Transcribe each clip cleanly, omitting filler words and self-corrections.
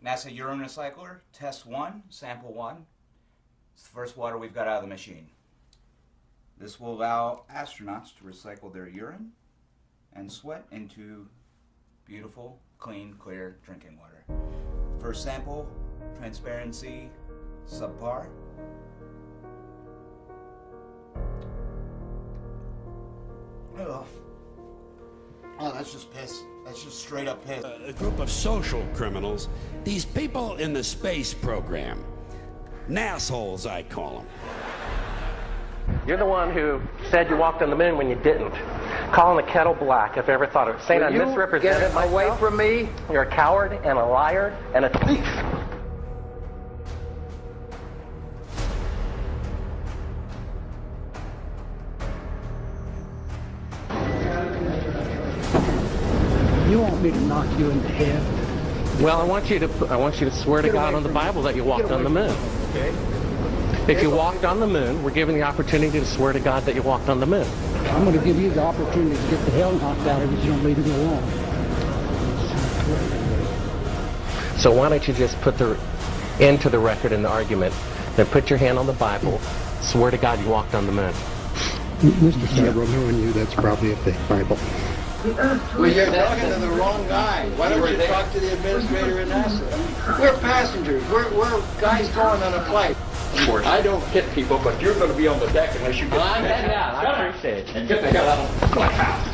NASA urine recycler, test 1, sample 1. It's the first water we've got out of the machine. This will allow astronauts to recycle their urine and sweat into beautiful, clean, clear drinking water. First sample, transparency, subpar. Ugh. Oh, that's just piss. That's just straight up piss. A group of social criminals, these people in the space program. Nassholes, I call them. You're the one who said you walked on the moon when you didn't. Calling the kettle black, if I ever thought of it. Saying I misrepresented myself. Away from me. You're a coward and a liar and a thief. You want me to knock you in the head? Well, I want you to swear to God on the Bible that you walked on the moon. Okay. If you walked on the moon, we're given the opportunity to swear to God that you walked on the moon. I'm going to give you the opportunity to get the hell knocked out of you if you don't leave me alone. So why don't you just put the end to the record in the argument, then put your hand on the Bible, swear to God you walked on the moon. Mr. Sabro, knowing you, that's probably a fake Bible. Well, you're talking to the wrong guy. Why don't you talk to the administrator in NASA? We're passengers. We're guys going on a flight. Of course. I don't hit people, but you're going to be on the deck unless you get I'm heading out. I appreciate it. And get the hell out of my house.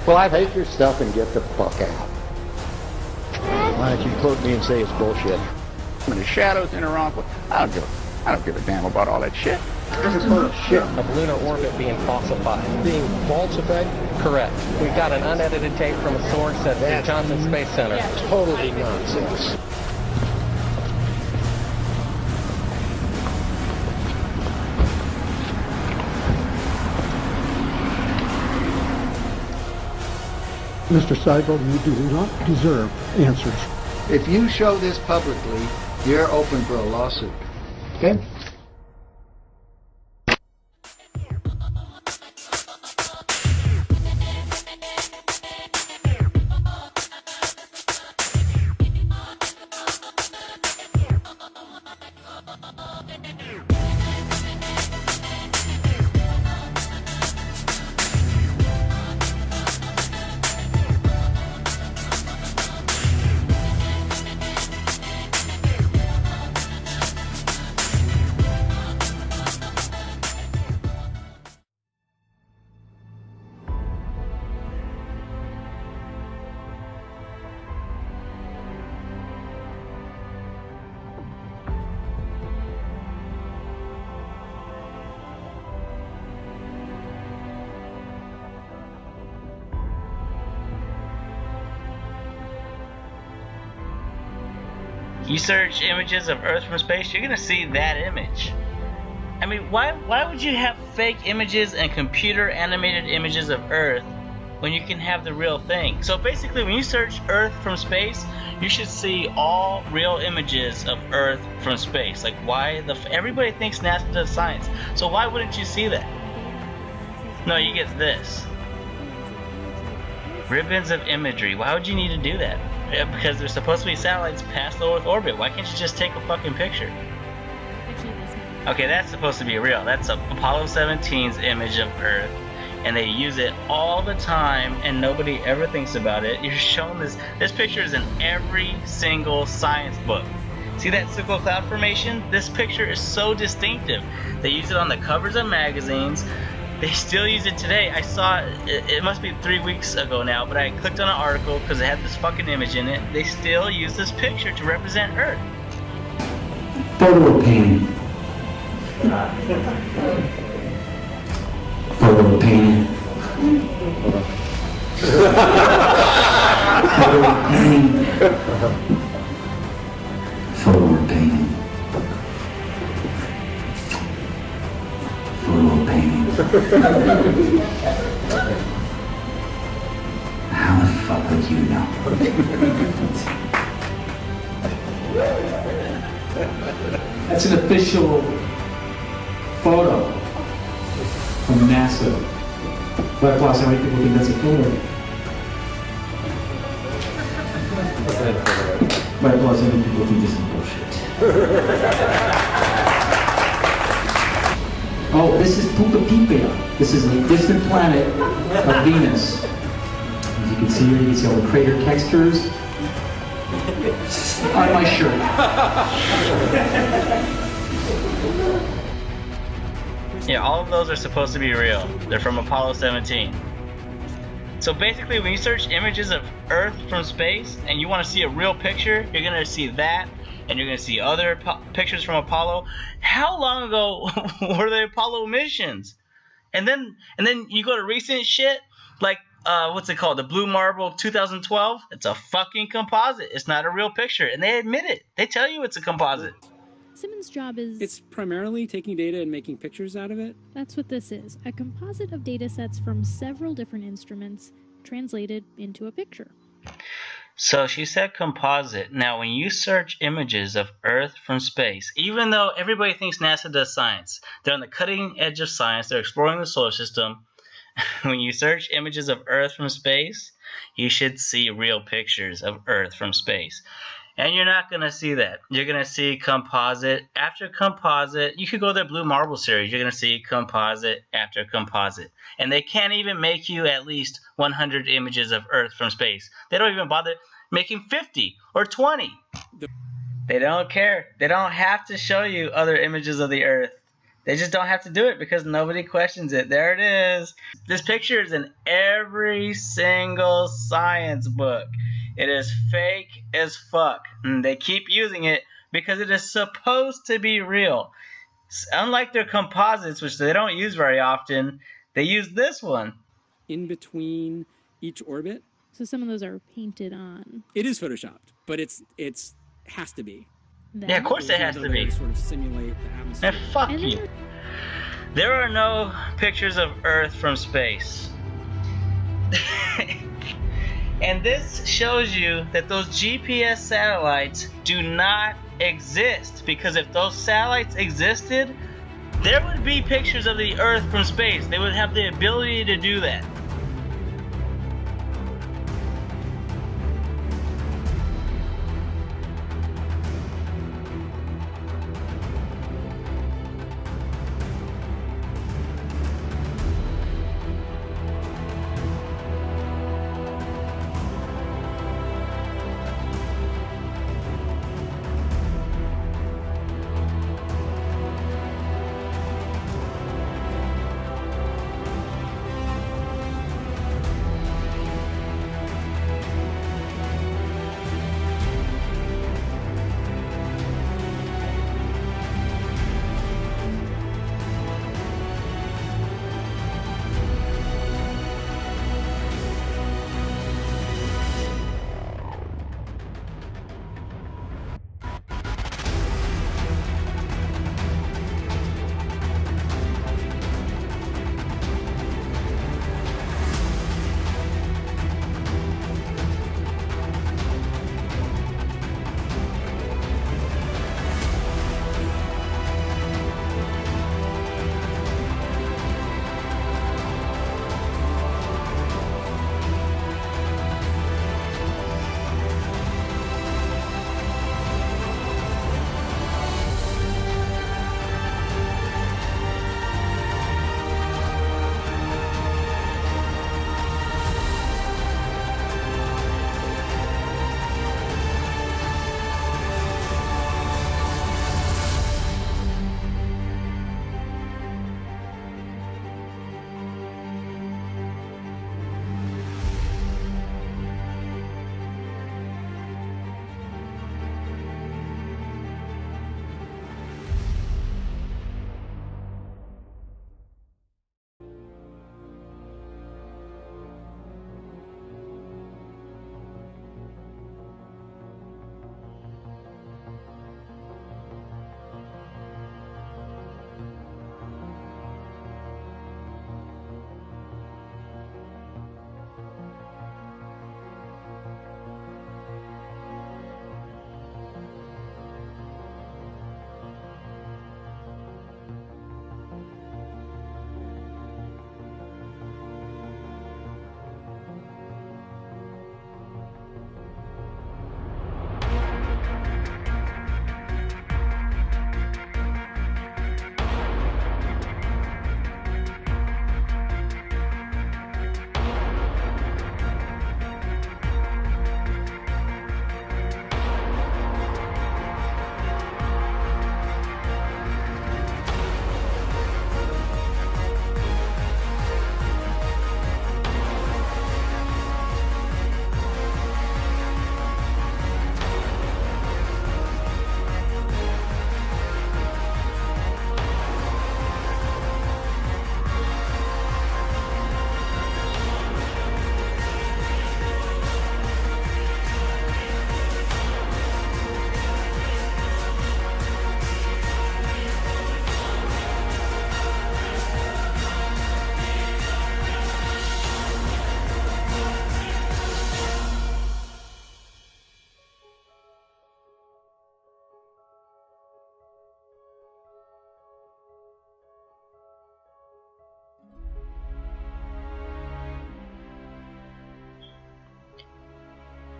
Well, I Take your stuff and get the fuck out. Why don't you quote me and say it's bullshit? When the shadows in her uncle, I don't give a damn about all that shit. This is bullshit. of lunar orbit being falsified. Being falsified? Correct. We've got an unedited tape from a source at the Johnson Space Center. Totally nonsense. Mr. Seibel, you do not deserve answers. If you show this publicly, you're open for a lawsuit. Okay? You search images of Earth from space, you're gonna see that image. I mean, why would you have fake images and computer animated images of Earth when you can have the real thing? So basically, when you search Earth from space, you should see all real images of Earth from space. Like, everybody thinks NASA does science, so why wouldn't you see that? No, you get this. Ribbons of imagery. Why would you need to do that? Yeah, because there's supposed to be satellites past low Earth orbit. Why can't you just take a fucking picture? Okay, that's supposed to be real. That's Apollo 17's image of Earth, and they use it all the time, and nobody ever thinks about it. You're shown this. This picture is in every single science book. See that cyclical cloud formation? This picture is so distinctive. They use it on the covers of magazines. They still use it today. I saw it must be 3 weeks ago now, but I clicked on an article because it had this fucking image in it. They still use this picture to represent Earth. Photo painting. Photo painting. Photo painting. Photo painting. Photo painting. How the fuck would you know? That's an official photo from NASA. But plus, how many people think that's a photo? despite what some people think this is bullshit. Oh, this is Pupa Pipea. This is a distant planet of Venus. As you can see here, you can see all the crater textures on my shirt. Yeah, all of those are supposed to be real. They're from Apollo 17. So basically, when you search images of Earth from space and you want to see a real picture, you're going to see that, and you're going to see other pictures from Apollo. How long ago were the Apollo missions? And then you go to recent shit, like, what's it called? The Blue Marble 2012? It's a fucking composite. It's not a real picture. And they admit it. They tell you it's a composite. Simmons' job is... It's primarily taking data and making pictures out of it. That's what this is. A composite of data sets from several different instruments translated into a picture. So she said composite. Now, when you search images of Earth from space, even though everybody thinks NASA does science, they're on the cutting edge of science, they're exploring the solar system. When you search images of Earth from space, you should see real pictures of Earth from space. And you're not going to see that. You're going to see composite after composite. You could go to the Blue Marble series. You're going to see composite after composite. And they can't even make you at least 100 images of Earth from space. They don't even bother making 50 or 20. They don't care. They don't have to show you other images of the Earth. They just don't have to do it because nobody questions it. There it is. This picture is in every single science book. It is fake as fuck. And they keep using it because it is supposed to be real. Unlike their composites, which they don't use very often, they use this one. In between each orbit. So some of those are painted on. It is photoshopped, but it's has to be. That. Yeah, of course it has to be. Sort of simulate the atmosphere. Man, fuck you. There are no pictures of Earth from space. And this shows you that those GPS satellites do not exist. Because if those satellites existed, there would be pictures of the Earth from space. They would have the ability to do that.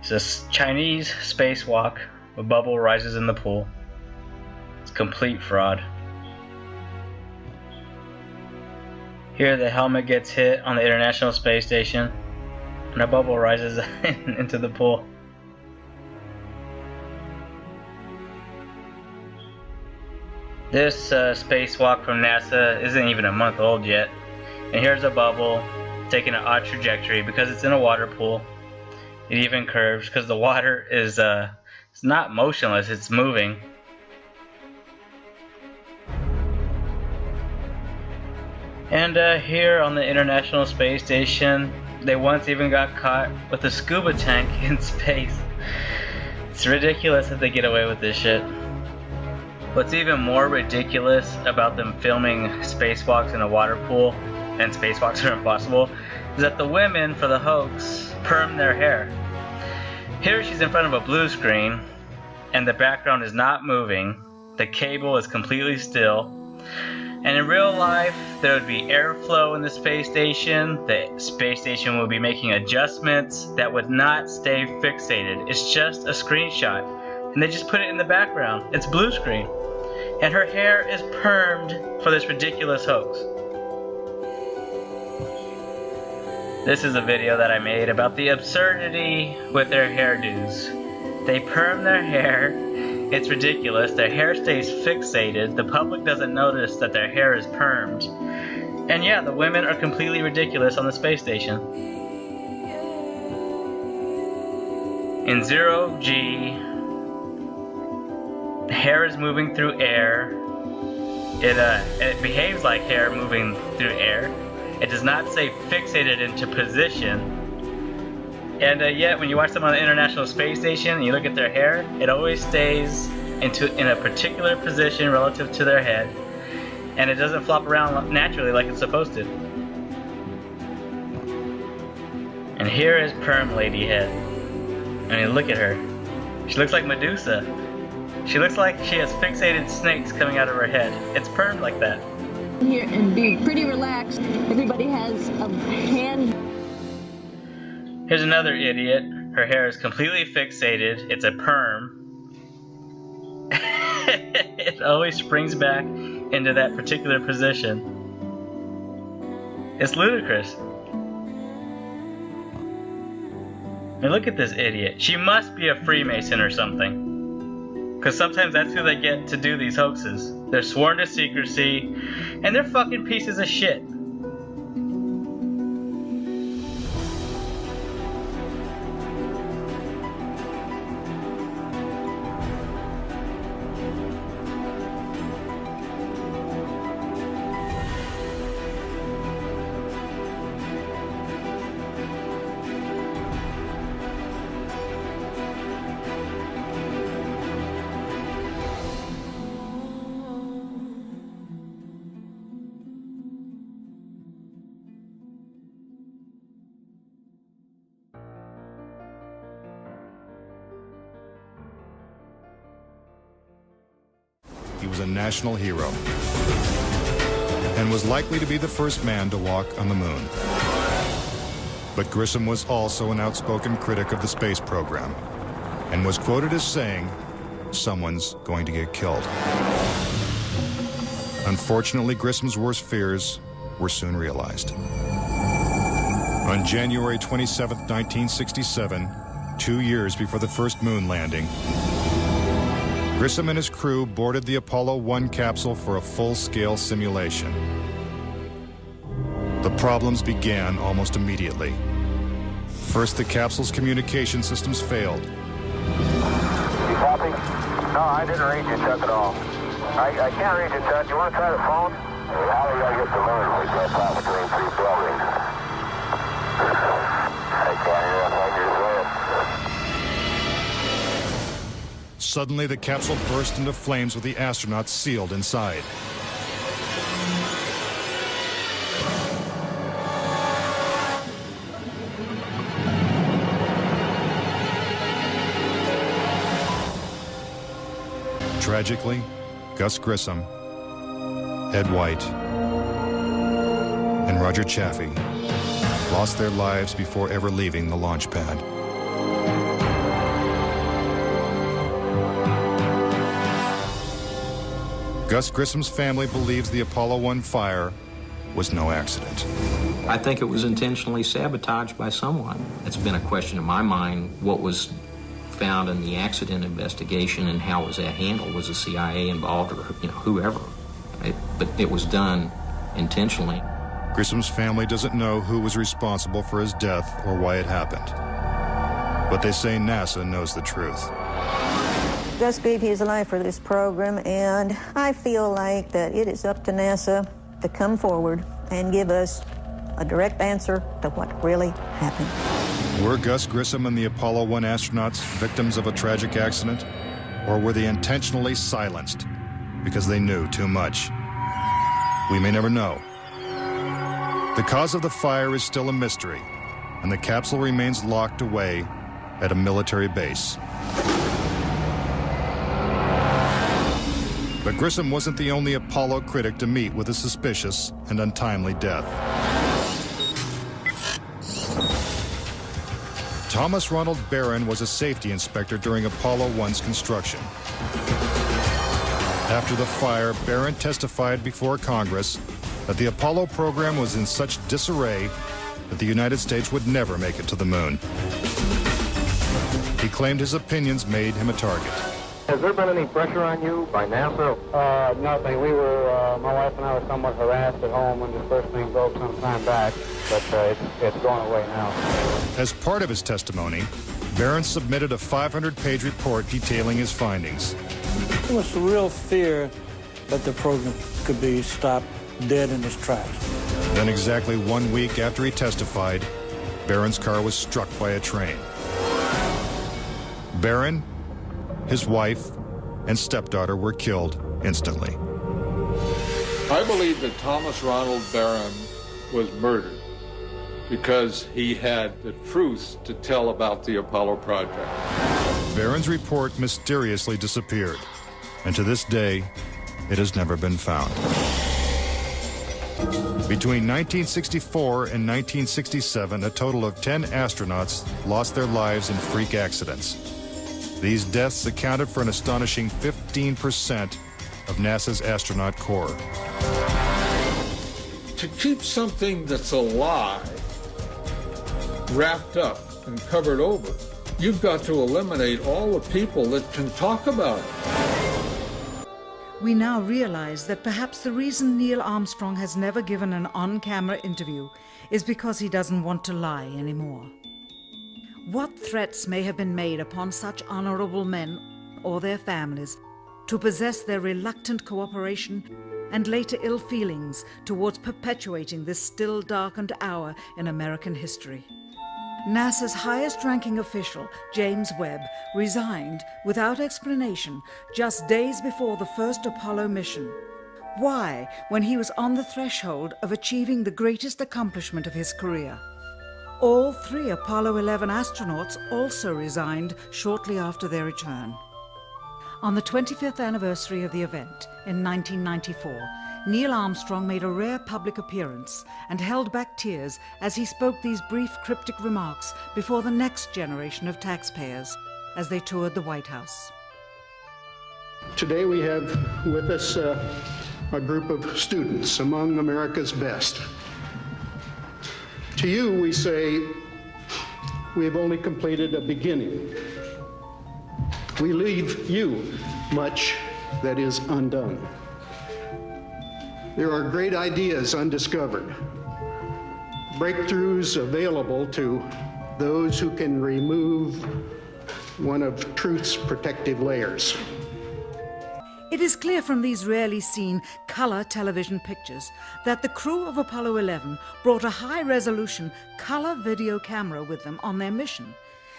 It's a Chinese spacewalk. A bubble rises in the pool. It's complete fraud. Here the helmet gets hit on the International Space Station and a bubble rises into the pool. This spacewalk from NASA isn't even a month old yet. And here's a bubble taking an odd trajectory because it's in a water pool. It even curves because the water is it's not motionless, it's moving. And here on the International Space Station, they once even got caught with a scuba tank in space. It's ridiculous that they get away with this shit. What's even more ridiculous about them filming spacewalks in a water pool, and spacewalks are impossible, is that the women for the hoax perm their hair. Here she's in front of a blue screen, and the background is not moving. The cable is completely still. And in real life, there would be airflow in the space station. The space station would be making adjustments that would not stay fixated. It's just a screenshot. And they just put it in the background. It's blue screen. And her hair is permed for this ridiculous hoax. This is a video that I made about the absurdity with their hairdos. They perm their hair. It's ridiculous. Their hair stays fixated. The public doesn't notice that their hair is permed. And yeah, the women are completely ridiculous on the space station. In 0G, hair is moving through air. It behaves like hair moving through air. It does not stay fixated into position. And yet, when you watch them on the International Space Station and you look at their hair, it always stays in a particular position relative to their head, and it doesn't flop around naturally like it's supposed to. And here is Perm Lady Head. I mean, look at her. She looks like Medusa. She looks like she has fixated snakes coming out of her head. It's permed like that. Here and be pretty relaxed. Everybody has a hand. Here's another idiot. Her hair is completely fixated. It's a perm. It always springs back into that particular position. It's ludicrous. And look at this idiot. She must be a Freemason or something. Because sometimes that's who they get to do these hoaxes. They're sworn to secrecy, and they're fucking pieces of shit. He was a national hero and was likely to be the first man to walk on the moon. But Grissom was also an outspoken critic of the space program and was quoted as saying, "Someone's going to get killed." Unfortunately, Grissom's worst fears were soon realized. On January 27, 1967, 2 years before the first moon landing, Grissom and his crew boarded the Apollo 1 capsule for a full-scale simulation. The problems began almost immediately. First, the capsule's communication systems failed. You copy? No, I didn't read your Chuck at all. I can't read your Chuck. You want to try the phone? How do you get the moon? We got caught between 3 buildings. I can't hear a thing you're saying. Suddenly, the capsule burst into flames with the astronauts sealed inside. Tragically, Gus Grissom, Ed White, and Roger Chaffee lost their lives before ever leaving the launch pad. Gus Grissom's family believes the Apollo 1 fire was no accident. I think it was intentionally sabotaged by someone. It's been a question in my mind, what was found in the accident investigation and how was that handled? Was the CIA involved, or whoever? But it was done intentionally. Grissom's family doesn't know who was responsible for his death or why it happened. But they say NASA knows the truth. Gus gave his life for this program, and I feel like that it is up to NASA to come forward and give us a direct answer to what really happened. Were Gus Grissom and the Apollo 1 astronauts victims of a tragic accident? Or were they intentionally silenced because they knew too much? We may never know. The cause of the fire is still a mystery, and the capsule remains locked away at a military base. But Grissom wasn't the only Apollo critic to meet with a suspicious and untimely death. Thomas Ronald Barron was a safety inspector during Apollo 1's construction. After the fire, Barron testified before Congress that the Apollo program was in such disarray that the United States would never make it to the moon. He claimed his opinions made him a target. Has there been any pressure on you by NASA? Nothing. We were, my wife and I were somewhat harassed at home when this first thing broke some time back, but it's gone away now. As part of his testimony, Barron submitted a 500-page report detailing his findings. There was a real fear that the program could be stopped dead in its tracks. Then exactly 1 week after he testified, Barron's car was struck by a train. Barron, his wife, and stepdaughter were killed instantly. I believe that Thomas Ronald Barron was murdered because he had the truth to tell about the Apollo project. Barron's report mysteriously disappeared, and to this day, it has never been found. Between 1964 and 1967, a total of 10 astronauts lost their lives in freak accidents. These deaths accounted for an astonishing 15% of NASA's astronaut corps. To keep something that's alive wrapped up and covered over, you've got to eliminate all the people that can talk about it. We now realize that perhaps the reason Neil Armstrong has never given an on-camera interview is because he doesn't want to lie anymore. What threats may have been made upon such honorable men or their families to possess their reluctant cooperation and later ill feelings towards perpetuating this still darkened hour in American history? NASA's highest-ranking official, James Webb, resigned without explanation just days before the first Apollo mission. Why, when he was on the threshold of achieving the greatest accomplishment of his career? All 3 Apollo 11 astronauts also resigned shortly after their return. On the 25th anniversary of the event in 1994, Neil Armstrong made a rare public appearance and held back tears as he spoke these brief cryptic remarks before the next generation of taxpayers as they toured the White House. Today we have with us a group of students among America's best. To you, we say, we have only completed a beginning. We leave you much that is undone. There are great ideas undiscovered, breakthroughs available to those who can remove one of truth's protective layers. It is clear from these rarely seen color television pictures that the crew of Apollo 11 brought a high-resolution color video camera with them on their mission.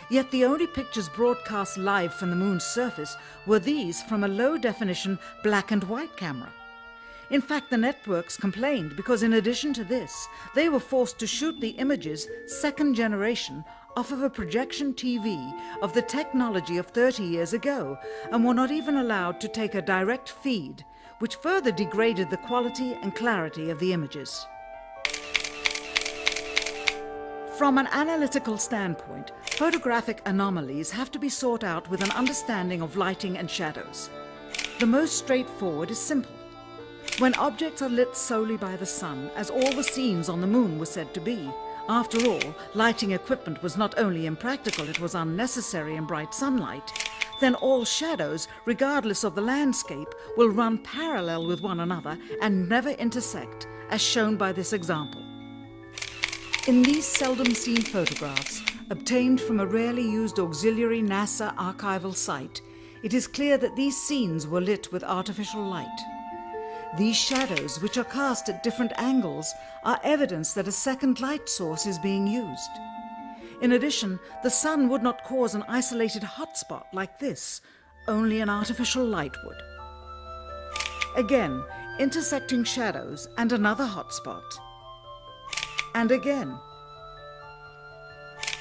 Yet the only pictures broadcast live from the moon's surface were these from a low-definition black and white camera. In fact, the networks complained because in addition to this, they were forced to shoot the images, second generation, off of a projection TV of the technology of 30 years ago, and were not even allowed to take a direct feed, which further degraded the quality and clarity of the images. From an analytical standpoint, photographic anomalies have to be sought out with an understanding of lighting and shadows. The most straightforward is simple. When objects are lit solely by the sun, as all the scenes on the moon were said to be, after all, lighting equipment was not only impractical, it was unnecessary in bright sunlight, then all shadows, regardless of the landscape, will run parallel with one another and never intersect, as shown by this example. In these seldom seen photographs, obtained from a rarely used auxiliary NASA archival site, it is clear that these scenes were lit with artificial light. These shadows, which are cast at different angles, are evidence that a second light source is being used. In addition, the sun would not cause an isolated hotspot like this, only an artificial light would. Again, intersecting shadows and another hotspot. And again.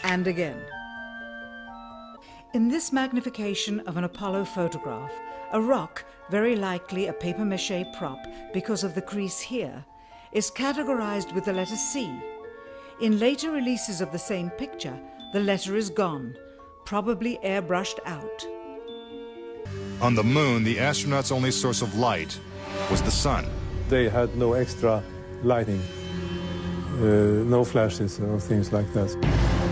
And again. In this magnification of an Apollo photograph, a rock, very likely a papier-mâché prop because of the crease here, is categorized with the letter C. In later releases of the same picture, the letter is gone, probably airbrushed out. On the moon, the astronauts' only source of light was the sun. They had no extra lighting, no flashes or things like that.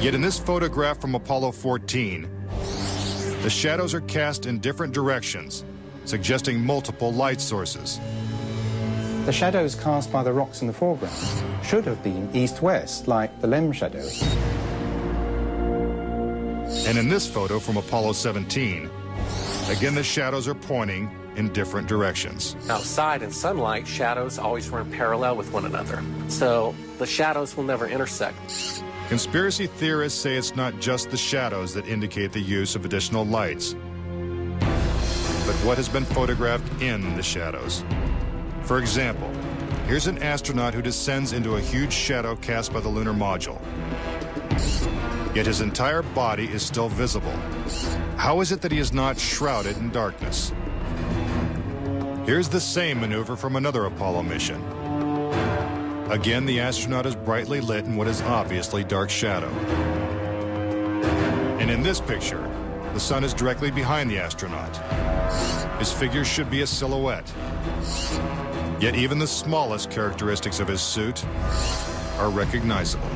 Yet in this photograph from Apollo 14, the shadows are cast in different directions, suggesting multiple light sources. The shadows cast by the rocks in the foreground should have been east-west, like the LEM shadow. And in this photo from Apollo 17, again the shadows are pointing in different directions. Outside in sunlight, shadows always run parallel with one another, so the shadows will never intersect. Conspiracy theorists say it's not just the shadows that indicate the use of additional lights, but what has been photographed in the shadows. For example, here's an astronaut who descends into a huge shadow cast by the lunar module. Yet his entire body is still visible. How is it that he is not shrouded in darkness? Here's the same maneuver from another Apollo mission. Again, the astronaut is brightly lit in what is obviously dark shadow. And in this picture, the sun is directly behind the astronaut. His figure should be a silhouette. Yet even the smallest characteristics of his suit are recognizable.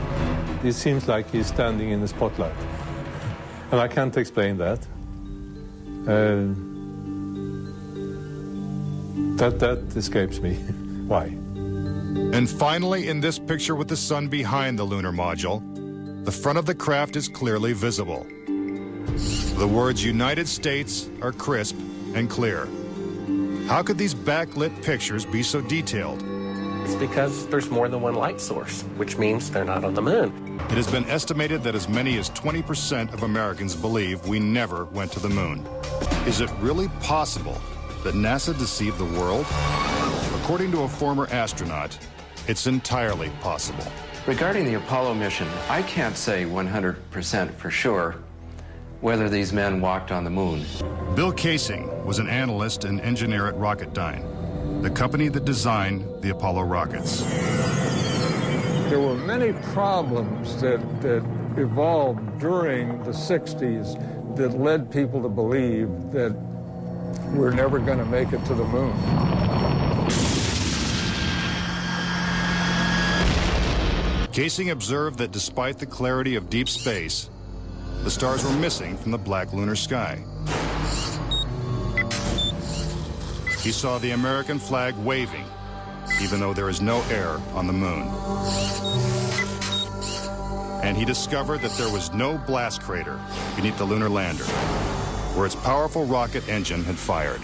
It seems like he's standing in the spotlight. And I can't explain that. That escapes me. Why? And finally, in this picture with the sun behind the lunar module, the front of the craft is clearly visible. The words United States are crisp and clear. How could these backlit pictures be so detailed? It's because there's more than one light source, which means they're not on the moon. It has been estimated that as many as 20% of Americans believe we never went to the moon. Is it really possible that NASA deceived the world? According to a former astronaut, it's entirely possible. Regarding the Apollo mission, I can't say 100% for sure whether these men walked on the moon. Bill Casing was an analyst and engineer at Rocketdyne, the company that designed the Apollo rockets. There were many problems that evolved during the 60s that led people to believe that we're never going to make it to the moon. Casing observed that despite the clarity of deep space, the stars were missing from the black lunar sky. He saw the American flag waving, even though there is no air on the moon. And he discovered that there was no blast crater beneath the lunar lander, where its powerful rocket engine had fired.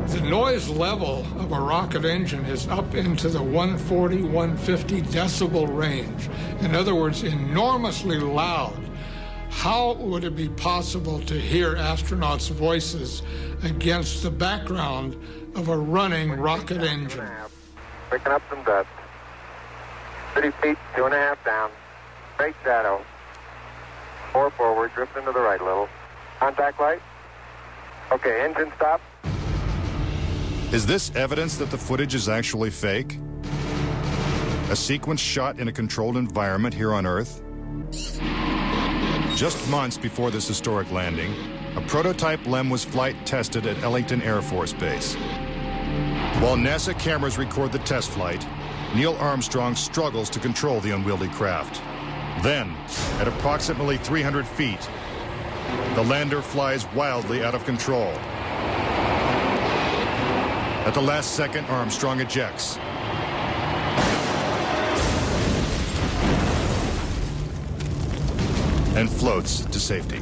The noise level of a rocket engine is up into the 140, 150 decibel range. In other words, enormously loud. How would it be possible to hear astronauts' voices against the background of a running rocket engine? Picking up some dust. 30 feet, 2.5 down. Straight shadow. 4 forward, drift into the right a little. Contact light. Okay, engine stop. Is this evidence that the footage is actually fake? A sequence shot in a controlled environment here on Earth? Just months before this historic landing, a prototype LEM was flight tested at Ellington Air Force Base. While NASA cameras record the test flight, Neil Armstrong struggles to control the unwieldy craft. Then, at approximately 300 feet, the lander flies wildly out of control. At the last second, Armstrong ejects. And floats to safety.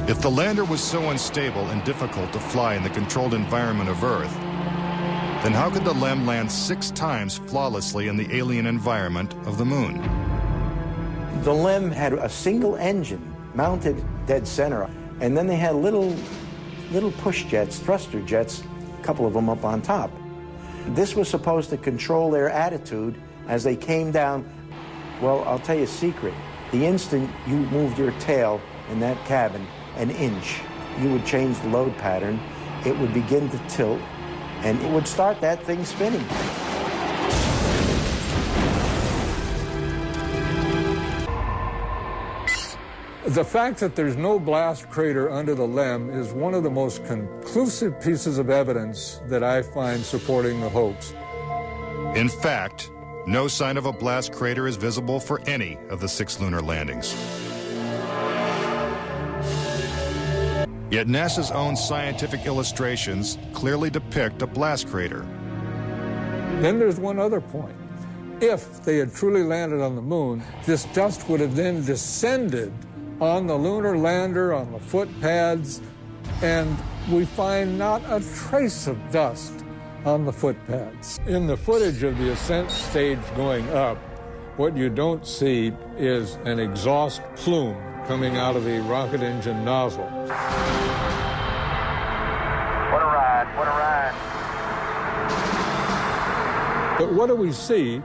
If the lander was so unstable and difficult to fly in the controlled environment of Earth, then how could the LEM land 6 times flawlessly in the alien environment of the moon? The LEM had a single engine mounted dead center, and then they had little push jets, thruster jets, a couple of them up on top. This was supposed to control their attitude as they came down. Well, I'll tell you a secret. The instant you moved your tail in that cabin an inch, you would change the load pattern, it would begin to tilt, and it would start that thing spinning. The fact that there's no blast crater under the LEM is one of the most conclusive pieces of evidence that I find supporting the hoax. In fact, no sign of a blast crater is visible for any of the 6 lunar landings. Yet NASA's own scientific illustrations clearly depict a blast crater. Then there's one other point. If they had truly landed on the moon, this dust would have then descended on the lunar lander, on the foot pads, and we find not a trace of dust on the foot pads. In the footage of the ascent stage going up, what you don't see is an exhaust plume coming out of the rocket engine nozzle. What a ride, what a ride. But what do we see?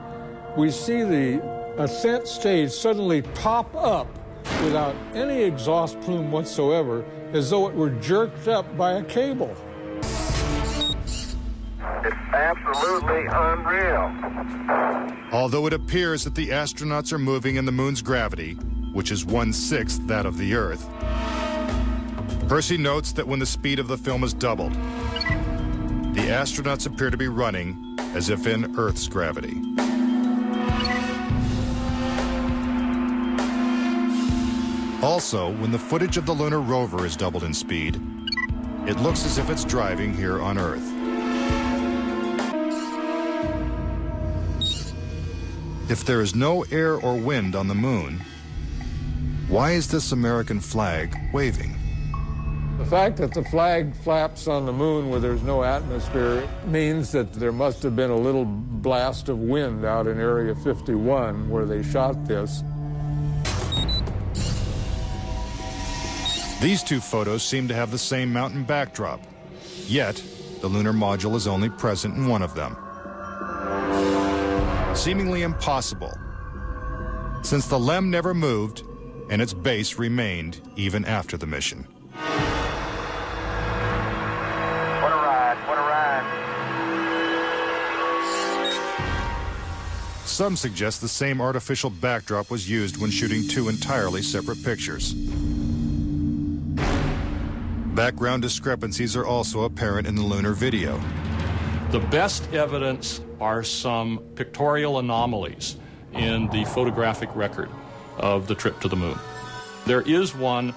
We see the ascent stage suddenly pop up without any exhaust plume whatsoever, as though it were jerked up by a cable. It's absolutely unreal. Although it appears that the astronauts are moving in the moon's gravity, which is 1/6 that of the Earth, Percy notes that when the speed of the film is doubled, the astronauts appear to be running as if in Earth's gravity. Also, when the footage of the lunar rover is doubled in speed, it looks as if it's driving here on Earth. If there is no air or wind on the moon, why is this American flag waving? The fact that the flag flaps on the moon where there's no atmosphere means that there must have been a little blast of wind out in Area 51 where they shot this. These 2 photos seem to have the same mountain backdrop, yet the lunar module is only present in one of them. Seemingly impossible, since the LEM never moved and its base remained even after the mission. What a ride, what a ride. Some suggest the same artificial backdrop was used when shooting 2 entirely separate pictures. Background discrepancies are also apparent in the lunar video. The best evidence are some pictorial anomalies in the photographic record of the trip to the moon. There is one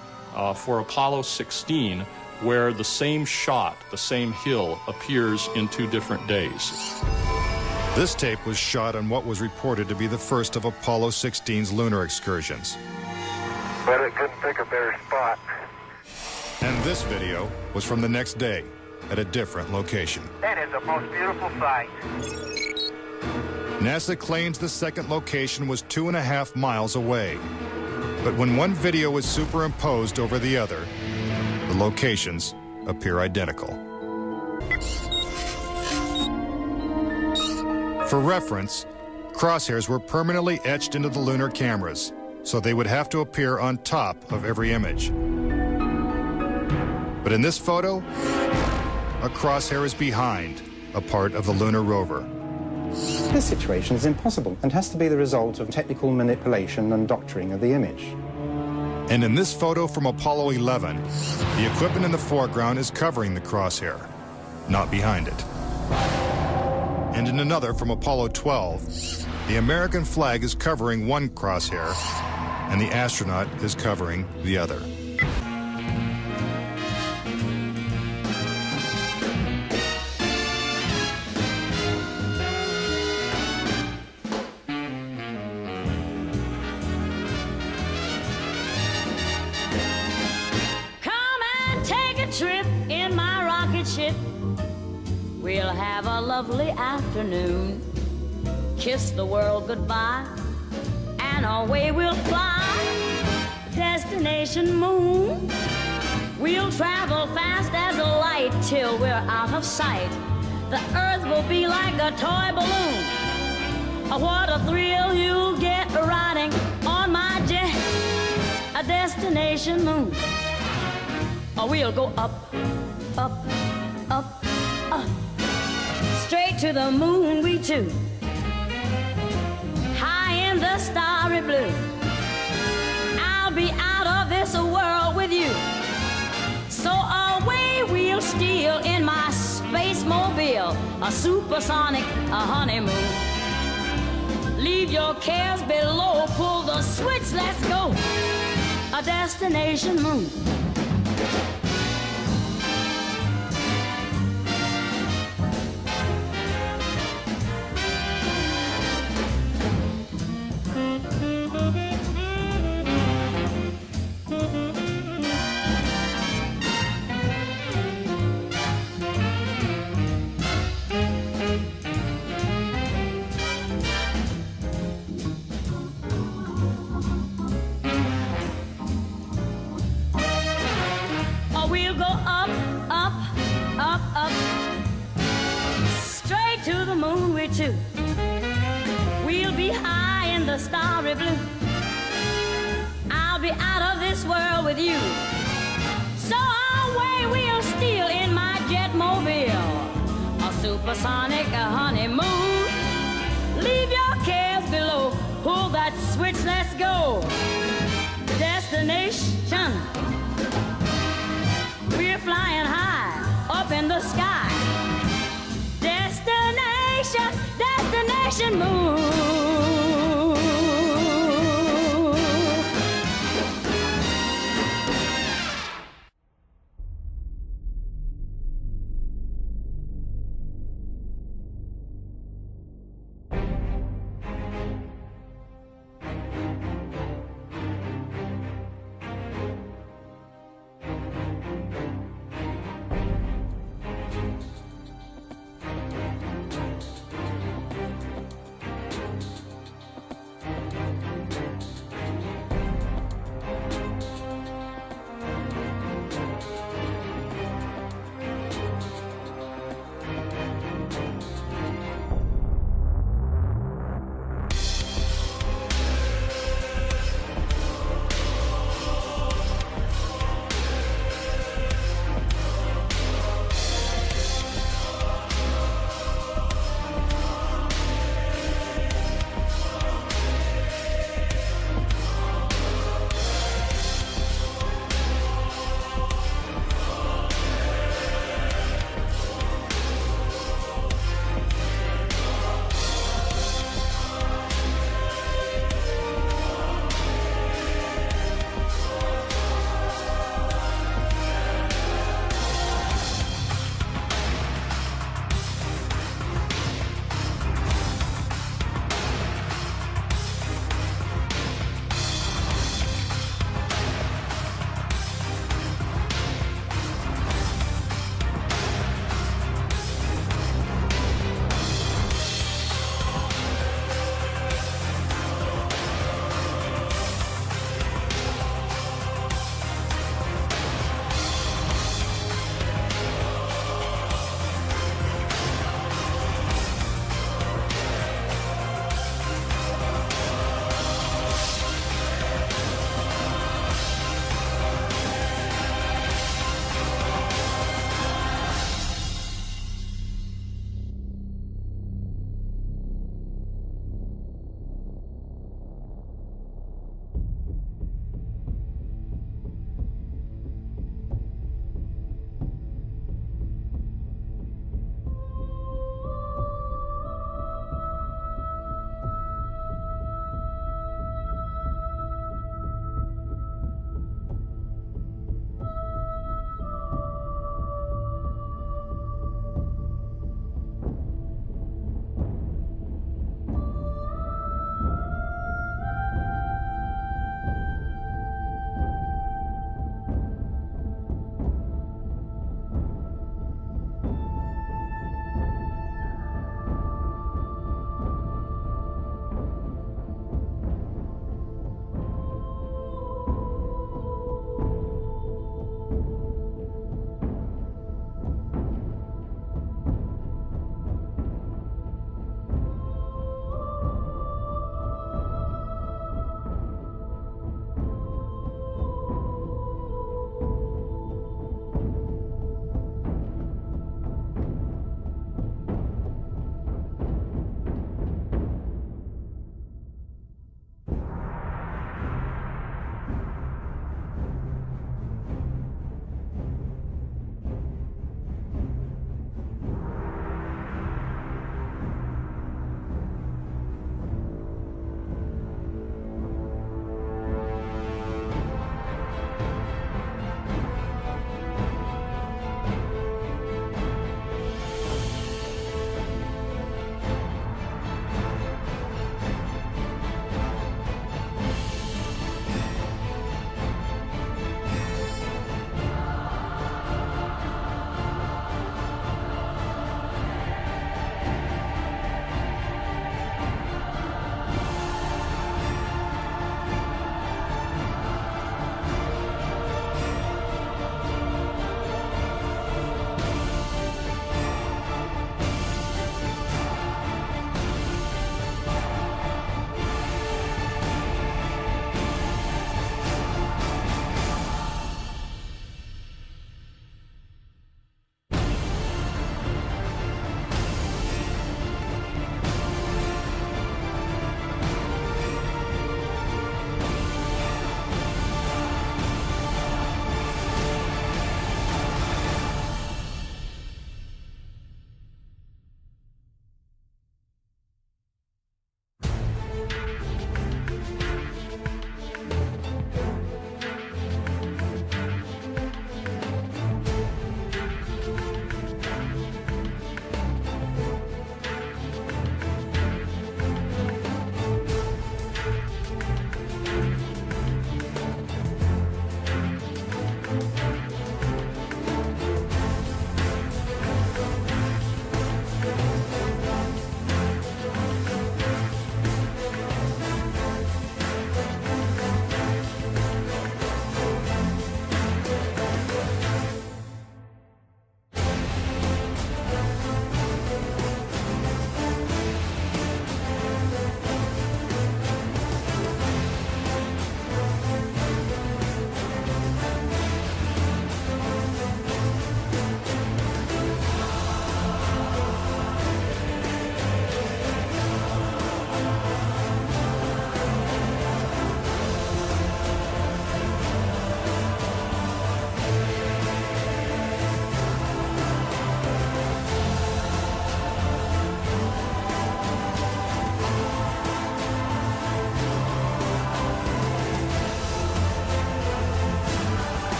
for Apollo 16 where the same shot, the same hill, appears in 2 different days. This tape was shot on what was reported to be the first of Apollo 16's lunar excursions. But it couldn't pick a better spot. And this video was from the next day at a different location. That is the most beautiful sight. NASA claims the second location was 2.5 miles away. But when one video is superimposed over the other, the locations appear identical. For reference, crosshairs were permanently etched into the lunar cameras, so they would have to appear on top of every image. But in this photo, a crosshair is behind a part of the lunar rover. This situation is impossible and has to be the result of technical manipulation and doctoring of the image. And in this photo from Apollo 11, the equipment in the foreground is covering the crosshair, not behind it. And in another from Apollo 12, the American flag is covering one crosshair, and the astronaut is covering the other. Trip in my rocket ship. We'll have a lovely afternoon. Kiss the world goodbye, and away we'll fly. Destination moon. We'll travel fast as a light till we're out of sight. The earth will be like a toy balloon. What a thrill you'll get riding on my jet. A destination moon. We'll go up, up, up, up. Straight to the moon we two. High in the starry blue. I'll be out of this world with you. So away we'll steal in my space mobile. A supersonic, a honeymoon. Leave your cares below. Pull the switch, let's go. A destination moon. Too. We'll be high in the starry blue. I'll be out of this world with you. So away we'll steal in my jetmobile. A supersonic, a honeymoon. Leave your cares below. Pull that switch, let's go. Destination. We're flying high up in the sky. Destination moon.